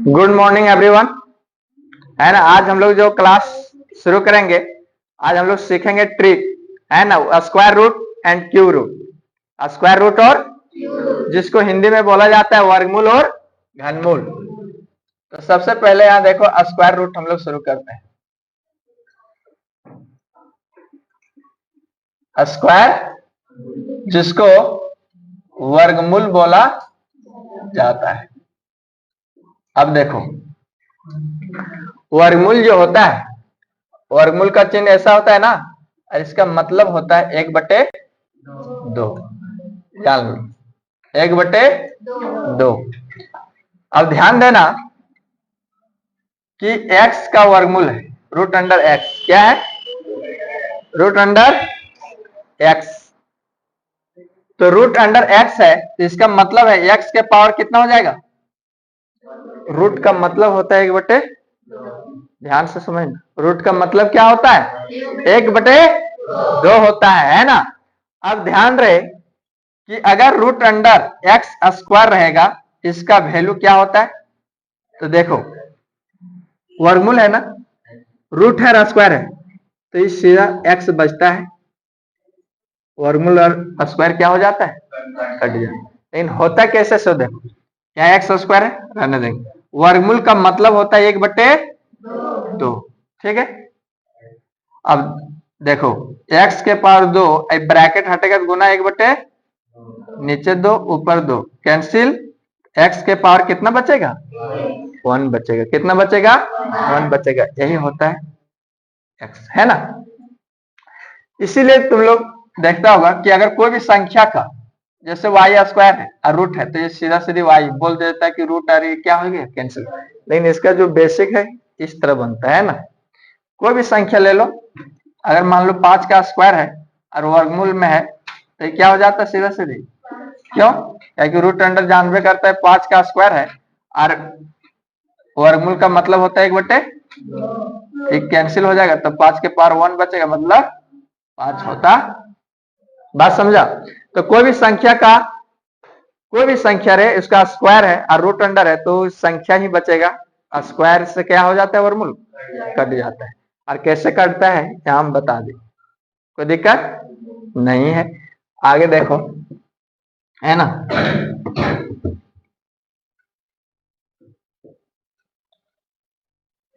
Good morning everyone. है ना, आज हम लोग जो क्लास शुरू करेंगे, आज हम लोग सीखेंगे ट्रिक, है ना, square root and cube root. Square root और जिसको हिंदी में बोला जाता है वर्गमूल और घनमूल। तो सबसे पहले यहाँ देखो स्क्वायर रूट हम लोग शुरू करते हैं। स्क्वायर जिसको वर्गमूल बोला जाता है। अब देखो वर्गमूल जो होता है, वर्गमूल का चिन्ह ऐसा होता है ना, और इसका मतलब होता है 1/2। जान लो 1/2। अब ध्यान देना कि x का वर्गमूल है रूट अंडर x। क्या है? Root under x। तो रूट अंडर x है, तो इसका मतलब है x के पावर कितना हो जाएगा? रूट का मतलब होता है 1/2। ध्यान से समझना, रूट का मतलब क्या होता है? 1/2 होता है ना। अब ध्यान रहे कि अगर रूट अंडर एक्स स्क्वायर रहेगा, इसका वैल्यू क्या होता है? तो देखो वर्गमूल है ना, रूट है और स्क्वायर है, तो इस सीधा एक्स बचता है, वर्गमूल और स्क्वायर क्या हो जाता है? कट जाता है। लेकिन होता कैसे सो देखो, क्या एक्स स्क्वायर है, रहने देंगे। वर्गमूल का मतलब होता है 1/2। ठीक है। अब देखो x के पावर 2, ब्रैकेट हटेगा तो गुना 1/, नीचे 2 ऊपर 2 कैंसिल, x के पावर कितना बचेगा? 1 बचेगा। कितना बचेगा? 1 बचेगा। यही होता है x, है ना। इसीलिए तुम लोग देखता होगा कि अगर कोई भी संख्या का जैसे वाई स्क्वायर है और रूट है, तो ये सीधा सीधी वाई बोल देता है कि रूट आ रही है, क्या हो गया? कैंसिल। लेकिन इसका जो बेसिक है इस तरह बनता है ना। कोई भी संख्या ले लो, अगर मान लो 5 का स्क्वायर है और वर्गमूल में है, तो क्या हो जाता है? सीधा सीधी। क्यों? क्योंकि रूट अंडर जानबे करता है 5 का स्क्वायर है और वर्गमूल का मतलब होता है 1/, एक कैंसिल हो जाएगा, तो 5 के पावर 1 बचेगा, मतलब 5 होता। बात समझा? तो कोई भी संख्या रहे, उसका स्क्वायर है और रूट अंडर है, तो संख्या ही बचेगा। स्क्वायर से क्या हो जाता है? वर्गमूल कट जाता है। और कैसे कटता है यहाँ हम बता दें, कोई दिक्कत नहीं है। आगे देखो, है ना।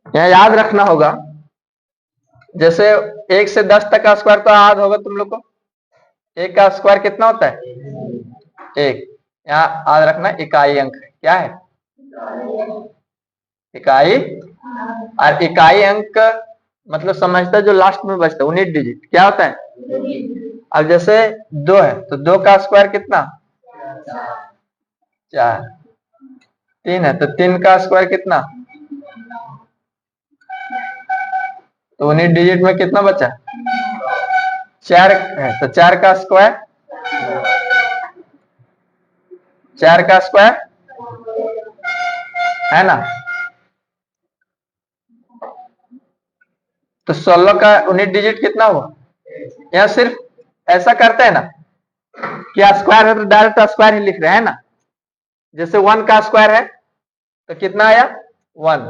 यहाँ याद रखना होगा, जैसे 1 से 10 तक का स्क्वायर तो याद होगा तुम लोग को। 1 का स्क्वायर कितना होता है? 1। यहाँ याद रखना इकाई अंक है। क्या है? इकाई। और इकाई अंक मतलब समझता है जो लास्ट में बचता है, यूनिट डिजिट क्या होता है? अब जैसे 2 है, तो 2 का स्क्वायर कितना? 4। 3 है, तो 3 का स्क्वायर कितना? तो यूनिट डिजिट में कितना बचा? 4 है, तो 4 का स्क्वायर, 4 का स्क्वायर, है ना। तो 16 का यूनिट डिजिट कितना हुआ? यहाँ सिर्फ ऐसा करते हैं ना कि स्क्वायर है तो डायरेक्ट स्क्वायर ही लिख रहे हैं ना। जैसे 1 का स्क्वायर है तो कितना आया? 1।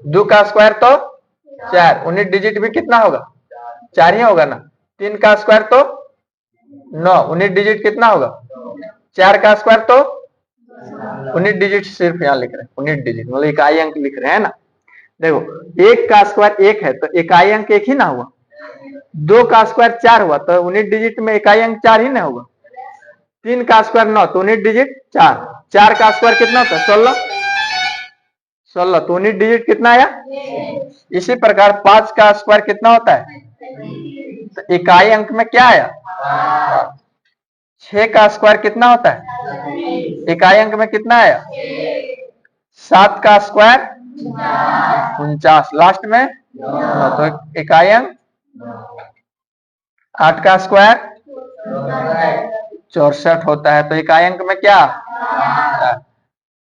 2 का स्क्वायर तो 4, यूनिट डिजिट भी कितना होगा? 4 ही होगा ना। 3 का स्क्वायर तो 9, यूनिट डिजिट कितना होगा? 4 का स्क्वायर तो यूनिट डिजिट सिर्फ यहाँ लिख रहे हैं, यूनिट डिजिट मतलब इकाई अंक लिख रहे हैं ना। देखो 1 का स्क्वायर 1 है, तो इकाई अंक 1 ही ना हुआ। 2 का स्क्वायर 4 हुआ, तो यूनिट डिजिट में इकाई अंक 4 ही ना होगा। 3 का स्क्वायर 9, तो यूनिट डिजिट 4। 4 का स्क्वायर कितना होता है? 16। 16, तो यूनिट डिजिट कितना आया? इसी प्रकार 5 का स्क्वायर कितना होता है? तो इकाई अंक में क्या आया? 6 का स्क्वायर कितना होता है? इकाई अंक में कितना आया? 7 का स्क्वायर 49, लास्ट में 9, तो इकाई अंक। 8 का स्क्वायर 64 होता है, तो इकाई अंक में क्या?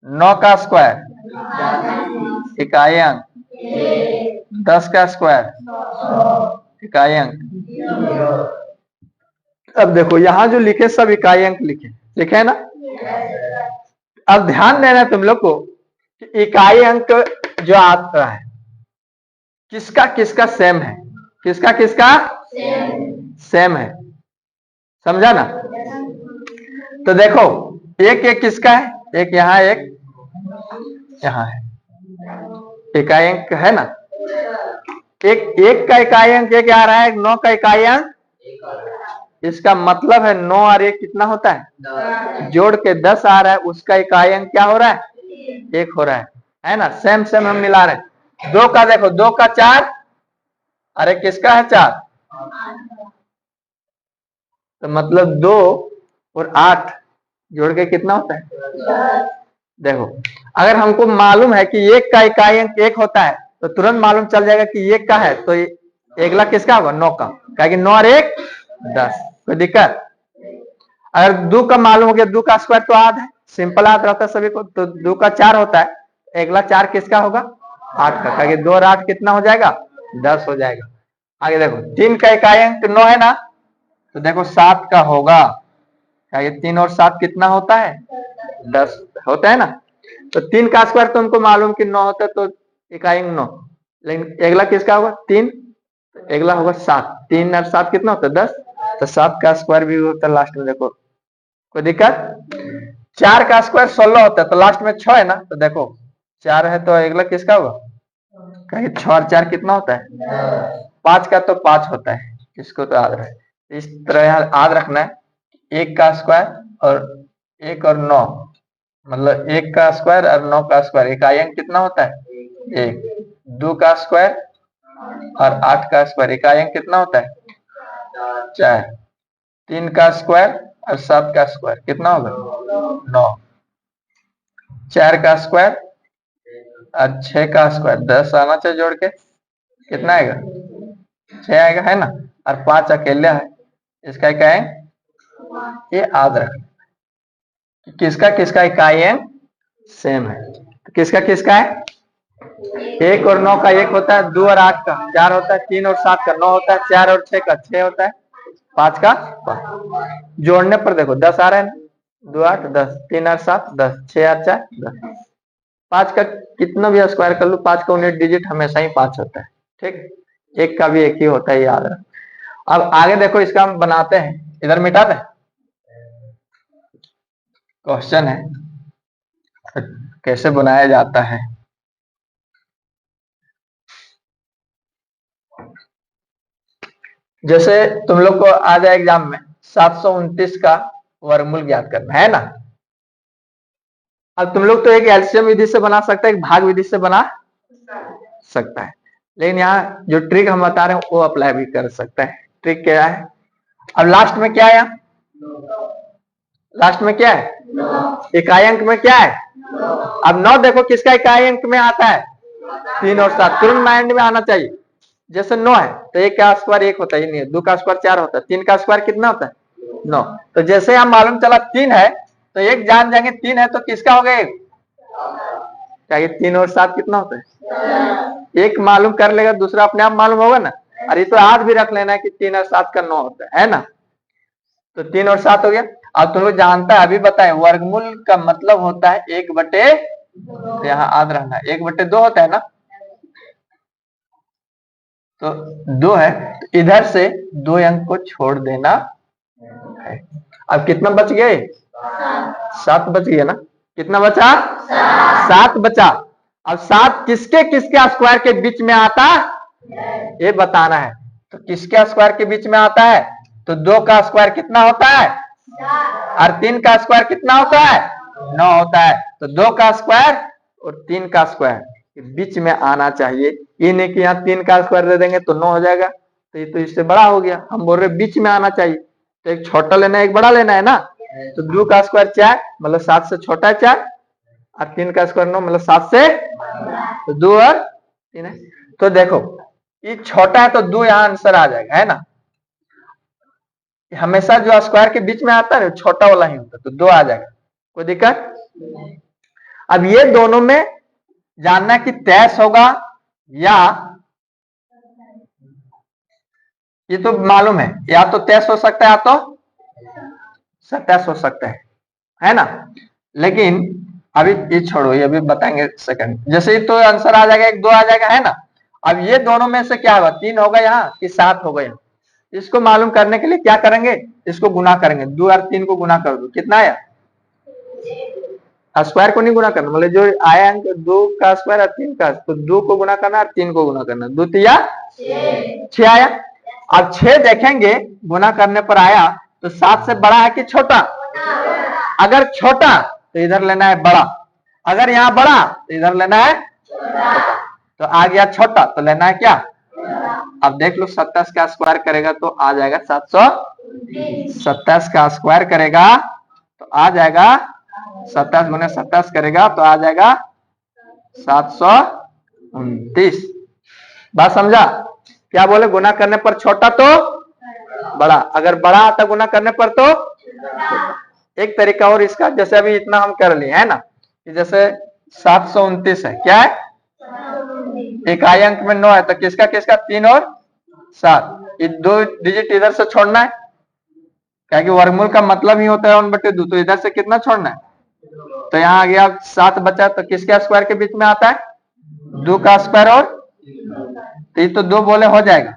9 का स्क्वायर इकाई अंक, 10 का स्क्वायर इकाई अंक। अब देखो यहाँ जो लिखे सब इकाई अंक लिखे है ना। अब ध्यान देना तुम लोग को इकाई अंक जो आता है किसका किसका सेम है, किसका किसका सेम है, समझा ना। तो देखो एक एक किसका है, एक यहाँ एक यहाँ है, इकाई अंक है ना, एक एक का इकाई अंक एक आ रहा है, 9 का इकाई अंक, इसका मतलब है 9 और 1 कितना होता है, जोड़ के 10 आ रहा है, उसका इकाई अंक क्या हो रहा है, 1 हो रहा है ना। सेम सेम हम मिला रहे हैं। 2 का देखो, 2 का 4, अरे किसका है 4, तो मतलब 2 और 8 जोड़ के कितना होता है। देखो अगर हमको मालूम है कि 1 का इकाई अंक 1 होता है तो तुरंत मालूम चल जाएगा कि 1 का है, तो अगला किसका होगा, 9 का, क्या 9 और 1 10, कोई दिक्कत। अगर 2 का मालूम हो गया, 2 का स्क्वायर तो आध है, सिंपल आध रहता है सभी को, तो 2 का 4 होता है, अगला 4 किसका होगा, 8 का, क्या 2 और 8 कितना हो जाएगा, 10 हो जाएगा। आगे देखो 3 का इकाई अंक 9 है ना, तो देखो 7 का होगा, क्या 3 और 7 कितना होता है, 10 होता है ना। तो 3 का स्क्वायर तुमको मालूम कि 9 होता है, तो इकाई अंक 9, लेकिन अगला किसका होगा 3, अगला होगा 7, 3 और 7 कितना होता है 10, तो 7 का स्क्वायर भी होता है लास्ट में, देखो कोई दिक्कत। 4 का स्क्वायर 16 होता है, तो लास्ट में 6 है ना, तो देखो 4 है तो अगला किसका होगा, कहीं 6 और 4 कितना होता है, 5 का तो 5 होता है, इसको तो याद रहे। इस तरह याद रखना है, 1 का स्क्वायर और 1 और 9, मतलब 1 का स्क्वायर और 9 का स्क्वायर, इकाई अंक कितना होता है 1, 2 का स्क्वायर और 8 का स्क्वायर, इकाई अंक कितना होता है 4, 3 का स्क्वायर और 7 का स्क्वायर कितना होगा 9, 4 का स्क्वायर और 6 का स्क्वायर 10 आना चाहिए जोड़ के, कितना आएगा 6 आएगा, है ना। और 5 अकेले है, इसका इकाई अंक ये याद रख, किसका किसका इकाई अंक सेम है, तो किसका किसका है, 1 और 9 का 1 होता है, 2 और 8 का 4 होता है, 3 और 7 का 9 होता है, 4 और 6 का 6 होता है, 5 का 5। जोड़ने पर देखो 10 आ रहा है ना, 2 8 10, 3 और 7 10, 6 और 4 10, 5 का कितना भी स्क्वायर कर लो, 5 का यूनिट डिजिट हमेशा ही 5 होता है, ठीक, 1 का भी 1 ही होता है, याद रख। अब आगे देखो इसका हम बनाते हैं, इधर मिटा दें, क्वेश्चन है कैसे बनाया जाता है। जैसे तुम लोग को आ जाए एग्जाम में 729 का वर्गमूल ज्ञात करना है ना, अब तुम लोग तो एक एलसीएम विधि से बना सकते हैं, एक भाग विधि से बना सकता है, लेकिन यहाँ जो ट्रिक हम बता रहे हैं वो अप्लाई भी कर सकता है। ट्रिक क्या है, अब लास्ट में क्या है, लास्ट में क्या है, इकाई अंक में क्या है, अब 9 देखो किसका इकाई अंक में आता है, 3 और 7, तुरंत माइंड में आना चाहिए। जैसे 9 है तो 1 का स्क्वायर 1 होता है, नहीं है, 2 का स्क्वायर 4 होता है, 3 का स्क्वायर कितना होता है 9, तो जैसे हम मालूम चला 3 है तो 1 जान जाएंगे, 3 है तो किसका हो गया 1, क्या 3 और 7 कितना होता है, एक मालूम कर लेगा दूसरा अपने आप मालूम होगा ना, और ये तो याद भी रख लेना है कि 3 और 7 का 9 होता है ना, तो 3 और 7 हो गया। अब तुम लोग जानता है, अभी बताए वर्गमूल का मतलब होता है 1/, यहाँ याद रहना 1/2 होता है ना, तो 2 है तो इधर से 2 अंक को छोड़ देना है। अब कितना बच गए, 7 बच गया ना, कितना बचा 7 बचा। अब 7 किसके किसके स्क्वायर के बीच में आता ये बताना है, तो किसके स्क्वायर के बीच में आता है, तो 2 का स्क्वायर कितना होता है और 3 का स्क्वायर कितना होता है 9 होता है, तो 2 का स्क्वायर और 3 का स्क्वायर के बीच में आना चाहिए, ये नहीं कि यहाँ 3 का स्क्वायर दे देंगे तो 9 हो जाएगा, तो ये तो इससे बड़ा हो गया, हम बोल रहे बीच में आना चाहिए, तो एक छोटा लेना है एक बड़ा लेना है ना, तो 2 का स्क्वायर 4 मतलब 7 से छोटा है 4, और 3 का स्क्वायर 9 मतलब 7 से, तो 2 और 3 है, तो देखो ये छोटा है तो 2 यहाँ आंसर आ जाएगा, है ना, हमेशा जो स्क्वायर के बीच में आता है छोटा वाला ही होता है, तो 2 आ जाएगा, कोई दिक्कत। अब ये दोनों में जानना कि 23 होगा या, ये तो मालूम है या तो 23 हो सकता है या तो 27 हो सकता है ना, लेकिन अभी ये छोड़ो, ये अभी बताएंगे सेकंड। जैसे ही तो आंसर आ जाएगा, 1 2 आ जाएगा, है ना। अब ये दोनों में से क्या होगा, 3 होगा यहाँ कि 7 होगा यहाँ। इसको मालूम करने के लिए क्या करेंगे, इसको गुना करेंगे। 2 और 3 को गुना कर दो, कितना आया। स्क्वायर को नहीं गुना करना, मतलब जो आया अंक 2 का स्क्वायर और 3 का, तो 2 को गुना करना और 3 को गुना करना। 2 तिया 6 आया। अब 6 देखेंगे गुना करने पर आया तो 7 से बड़ा है कि छोटा। अगर छोटा तो इधर लेना है बड़ा, अगर यहाँ बड़ा तो इधर लेना है छोटा। तो आ गया छोटा तो लेना है क्या। अब देख लो 27 का स्क्वायर करेगा तो आ जाएगा 720। 27 का स्क्वायर करेगा तो आ जाएगा 27 गुने 27 करेगा तो आ जाएगा 729। बात समझा। क्या बोले, गुना करने पर छोटा तो बड़ा, अगर बड़ा आता गुना करने पर तो छोटा। एक तरीका और इसका, जैसे अभी इतना हम कर लिए है ना, कि जैसे 729 है, क्या है इकाई अंक में 9 है, तो किसका किसका 3 और 7, ये 2 डिजिट इधर से छोड़ना है, क्या कि वर्गमूल का मतलब ही होता है 1/2, तो इधर से कितना छोड़ना है। तो यहाँ आ गया 7 बचा, तो किसके स्क्वायर के बीच में आता है 2 का स्क्वायर, और तो ये तो 2 बोले हो जाएगा।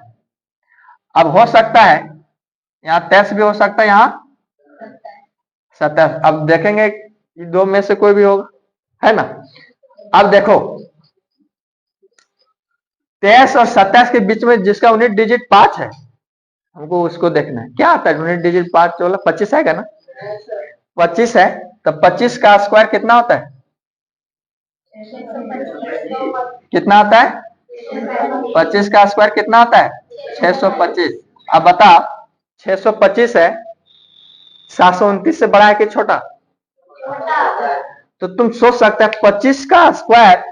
अब हो सकता है यहाँ 23 भी हो सकता है, यहाँ 27। अब देखेंगे ये 2 में से कोई भी होगा, है ना। अब देखो 23 और 27 के बीच में जिसका यूनिट डिजिट 5 है, हमको उसको देखना है। क्या आता है यूनिट डिजिट 5 वाला, 25 आएगा ना। 25 है तो 25 का स्क्वायर कितना होता है, कितना आता है 25 का स्क्वायर कितना होता है 625। अब बता 625 है 729 से बड़ा है कि छोटा। तो तुम सोच सकते हैं 25 का स्क्वायर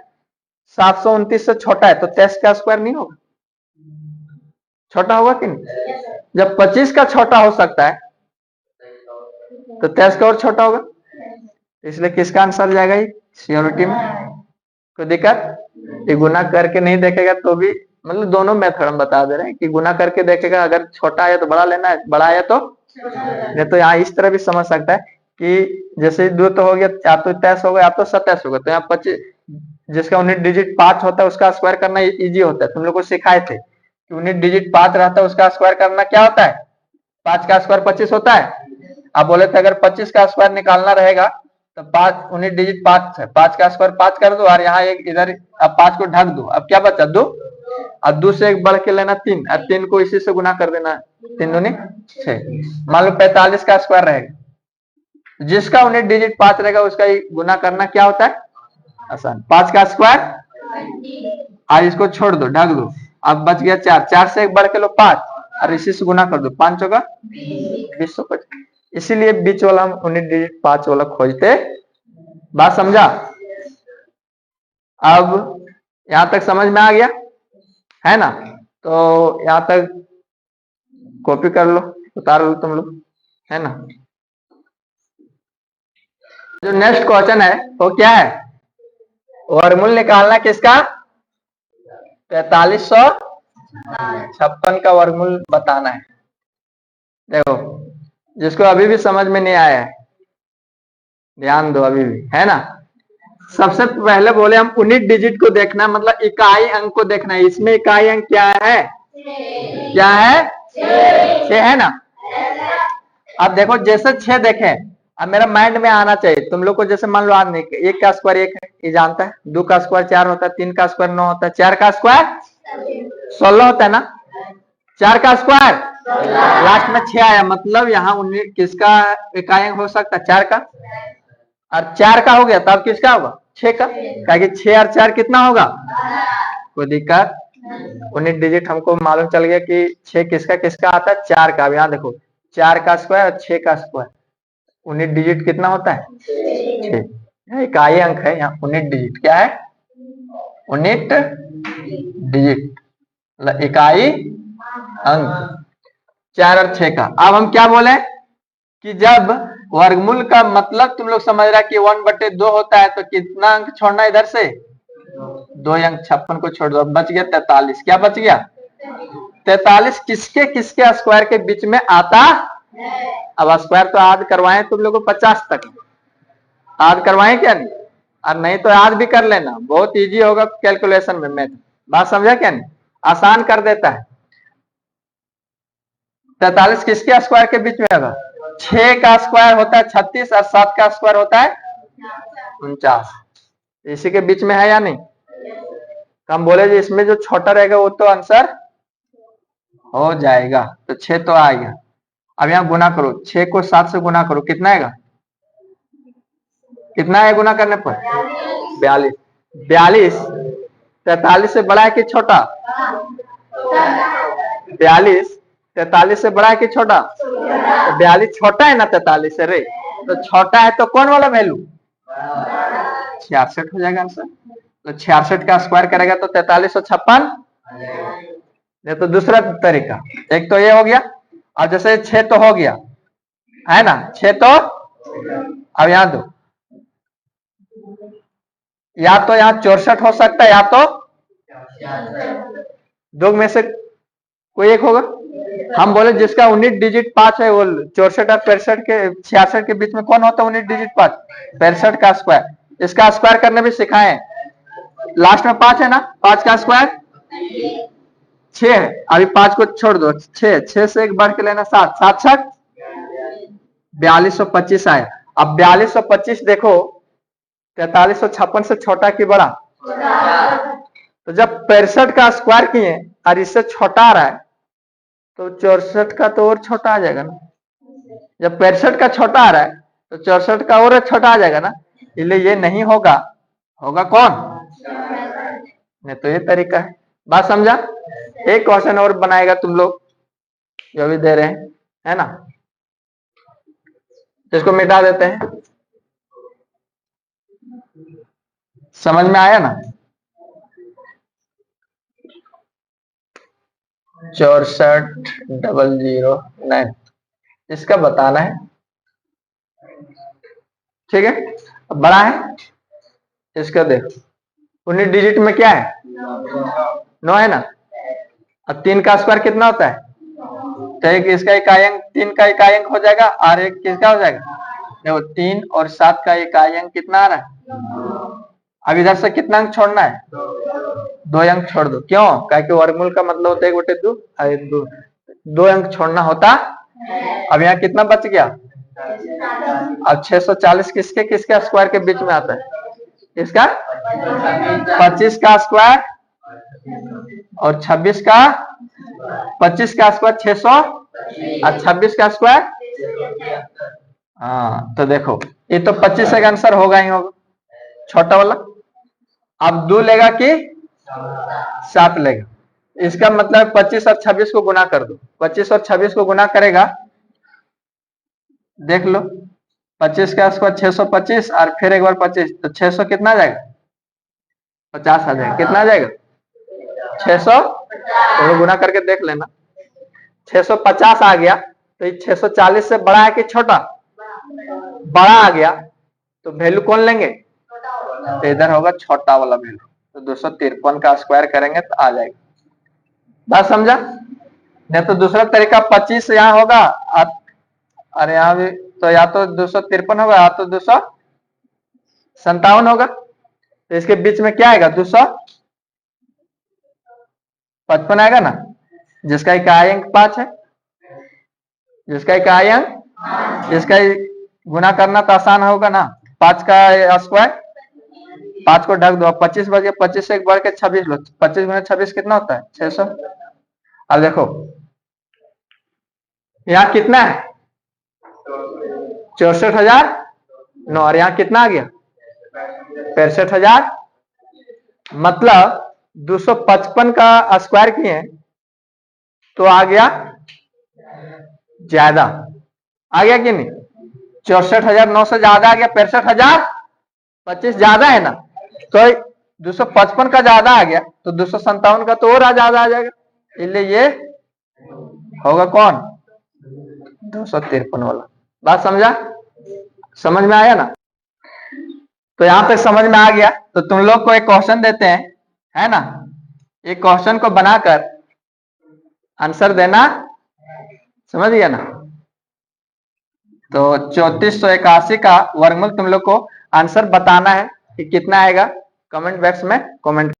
729 से छोटा है, तो 23 का स्क्वायर नहीं होगा, छोटा होगा कि नहीं। जब 25 का छोटा हो सकता है तो 23 का और छोटा होगा, इसलिए किसका आंसर जाएगा ये सियोरिटी में। कोई दिक्कत, ये गुना करके नहीं देखेगा तो भी, मतलब दोनों मेथड हम बता दे रहे हैं कि गुना करके देखेगा, अगर छोटा आया तो बड़ा लेना है, बड़ा आया तो नहीं। तो यहाँ इस तरह भी समझ सकता है कि जैसे 2 तो हो गया, या तो 23 होगा या तो 27 होगा, तो यहाँ 25 जिसका यूनिट डिजिट 5 होता है उसका स्क्वायर करना इजी होता है। तुम लोग को सिखाए थे कि यूनिट डिजिट 5 रहता है उसका स्क्वायर करना क्या होता है, 5 का स्क्वायर 25 होता है। अब बोले थे अगर 25 का स्क्वायर निकालना रहेगा तो 5 यूनिट डिजिट 5 है, 5 का स्क्वायर 5 कर दो और यहाँ एक इधर, अब 5 को ढक दो, अब क्या बचा 2, अब 2 से एक बढ़ के लेना 3, अब 3 को इसी से गुना कर देना, 3 दूनी 6। मान लो 45 का स्क्वायर रहेगा, जिसका यूनिट डिजिट 5 रहेगा उसका गुना करना क्या होता है आसान। 5 का स्क्वायर, आज इसको छोड़ दो ढक दो, अब बच गया 4, 4 से एक बढ़ के लो 5 और इसी से गुना कर दो, 5 होगा 20। इसीलिए बीच वाला हम यूनिट डिजिट 5 वाला खोजते। बात समझा। अब यहां तक समझ में आ गया है ना। तो यहां तक कॉपी कर लो, उतार लो तुम लोग, है ना। जो नेक्स्ट क्वेश्चन है वो क्या है, वर्गमूल निकालना किसका 4356 का वर्गमूल बताना है। देखो जिसको अभी भी समझ में नहीं आया है ध्यान दो, अभी भी है ना। सबसे पहले बोले हम यूनिट डिजिट को देखना, मतलब इकाई अंक को देखना है। इसमें इकाई अंक क्या है, क्या है 6 है ना। अब देखो जैसे 6 देखे, अब मेरा माइंड में आना चाहिए तुम लोग को, जैसे मान लो आदमी 1 का स्क्वायर 1 है, ये जानता है। 2 का स्क्वायर 4 होता है, 3 का स्क्वायर 9 होता है, 4 का स्क्वायर 16 होता है ना। 4 का स्क्वायर लास्ट में 6 आया, मतलब यहाँ किसका इकाई अंक हो सकता है 4 का, और 4 का हो गया तब किसका होगा 6 का, क्या 6 और 4 कितना होगा। कोई दिक्कत, यूनिट डिजिट हमको मालूम चल गया कि 6 किसका किसका आता है 4 का। अब यहाँ देखो 4 का स्क्वायर और 6 का स्क्वायर, यूनिट डिजिट कितना होता है 6। इकाई अंक है यहाँ, यूनिट डिजिट क्या है यूनिट डिजिट मतलब इकाई अंक 4 और 6 का। अब हम क्या बोले कि जब वर्गमूल का मतलब तुम लोग समझ रहा है कि 1/2 होता है, तो कितना अंक छोड़ना इधर से 2 अंक, 56 को छोड़ दो, अब बच गया 43। क्या बच गया 43, किसके किसके स्क्वायर के बीच में आता। अब स्क्वायर तो आज करवाए तुम लोग को 50 तक, आज करवाए क्या नहीं, और नहीं तो आज भी कर लेना, बहुत इजी होगा कैलकुलेशन में मैथ। बात समझा क्या नहीं? आसान कर देता है। 43 किसके स्क्वायर के बीच में होगा? 6 का स्क्वायर होता है 36 और 7 का स्क्वायर होता है 49। इसी के बीच में है या नहीं? हम बोले जी इसमें जो छोटा रहेगा वो तो आंसर हो जाएगा। तो 6 तो आ गया। अब यहाँ गुना करो, 6 को 7 से गुना करो, कितना आएगा? कितना है गुना करने पर? 42। 42 43 से बड़ा है कि छोटा? 42 43 से बड़ा है कि छोटा? तो 42 छोटा है ना 43 से रे, तो छोटा है तो कौन वाला वैल्यू? 66 हो जाएगा आंसर। तो 66 का स्क्वायर करेगा तो 4356। ये तो दूसरा तरीका। एक तो ये हो गया। अब जैसे 6 तो हो गया है ना, 6 तो अब यहाँ दो, या तो यहाँ 64 हो सकता है या तो दो में से कोई एक होगा। हम बोले जिसका 19 डिजिट 5 है वो 64 और 65 के 66 के बीच में कौन होता है 19 डिजिट 5? 65 का स्क्वायर। इसका स्क्वायर करने भी सिखाए। लास्ट में 5 है ना, 5 का स्क्वायर 6 है। अभी 5 को छोड़ दो, 6 से एक बढ़ के लेना 7, 7 7 4225 आया। अब 4225 देखो 4356 से छोटा कि बड़ा? तो जब 65 का स्क्वायर किए और इससे छोटा आ रहा है तो 64 का तो और छोटा आ जाएगा ना। जब 65 का छोटा आ रहा है तो 64 का और छोटा आ जाएगा ना, इसलिए ये नहीं होगा। होगा कौन? नहीं तो ये तरीका है। बात समझा? एक क्वेश्चन और बनाएगा तुम लोग जो भी दे रहे हैं, है ना, इसको मिटा देते हैं। समझ में आया ना? 64,009 इसका बताना है। ठीक है, अब बड़ा है इसका देखो 19 डिजिट में क्या है? 9 है ना। अब 3 का स्क्वायर कितना होता है? तो एक इसका इकाई अंक 3 का इकाई अंक हो जाएगा और एक किसका हो जाएगा? देखो 3 और 7 का इकाई अंक कितना आ रहा है? अब इधर से कितना अंक छोड़ना है? 2 अंक छोड़ दो। क्यों? क्योंकि वर्गमूल का मतलब होता है 1/2 2 अंक छोड़ना होता। अब यहाँ कितना बच गया? अब 640 किसके किसके स्क्वायर के बीच में आता है? इसका 25 का स्क्वायर और 26 का 25 का स्क्वायर 600 और 26 का स्क्वायर। हाँ तो देखो ये तो 25 का आंसर होगा ही होगा छोटा वाला। अब 2 लेगा कि 7 लेगा? इसका मतलब 25 और 26 को गुना कर दो। 25 और 26 को गुना करेगा, देख लो 25 का स्क्वायर 625 और फिर एक बार 25 तो 600 कितना आ जाएगा? 50 आ जाएगा। कितना आ जाएगा? 600। तो गुना करके देख लेना। 650 आ गया तो ये 640 से बड़ा है कि छोटा? बड़ा आ गया तो वैल्यू कौन लेंगे? तो इधर होगा छोटा वाला वैल्यू। तो 253 का स्क्वायर करेंगे तो आ जाएगा। बात समझा? नहीं तो दूसरा तरीका 25 यहाँ होगा और यहाँ भी तो या तो 253 होगा या तो 257 होगा। तो इसके बीच में क्या आएगा? 255 आएगा ना, जिसका इकाई अंक 5 है। जिसका इकाई अंक, जिसका गुना करना तो आसान होगा ना। 5 का स्क्वायर 5 को ढक दो। 25 बजे 25 से एक बढ़ के 26 लो। 25 गुना 26 कितना होता है? 600। अब देखो यहाँ कितना है? 64,009 और यहाँ कितना आ गया? 65,000। मतलब 255 का स्क्वायर किए तो आ गया ज्यादा। आ गया कि नहीं? 64,009 से ज्यादा आ गया 65,000। 25 ज्यादा है ना, तो 255 का ज्यादा आ गया तो 257 का तो और ज्यादा आ जाएगा। इसलिए ये होगा कौन? 253 वाला। बात समझा? समझ में आया ना? तो यहां तक समझ में आ गया तो तुम लोग को एक क्वेश्चन देते हैं, है ना। एक क्वेश्चन को बनाकर आंसर देना, समझ गया ना। तो 3481 का वर्गमूल तुम लोग को आंसर बताना है। कि कितना आएगा, कमेंट बॉक्स में कमेंट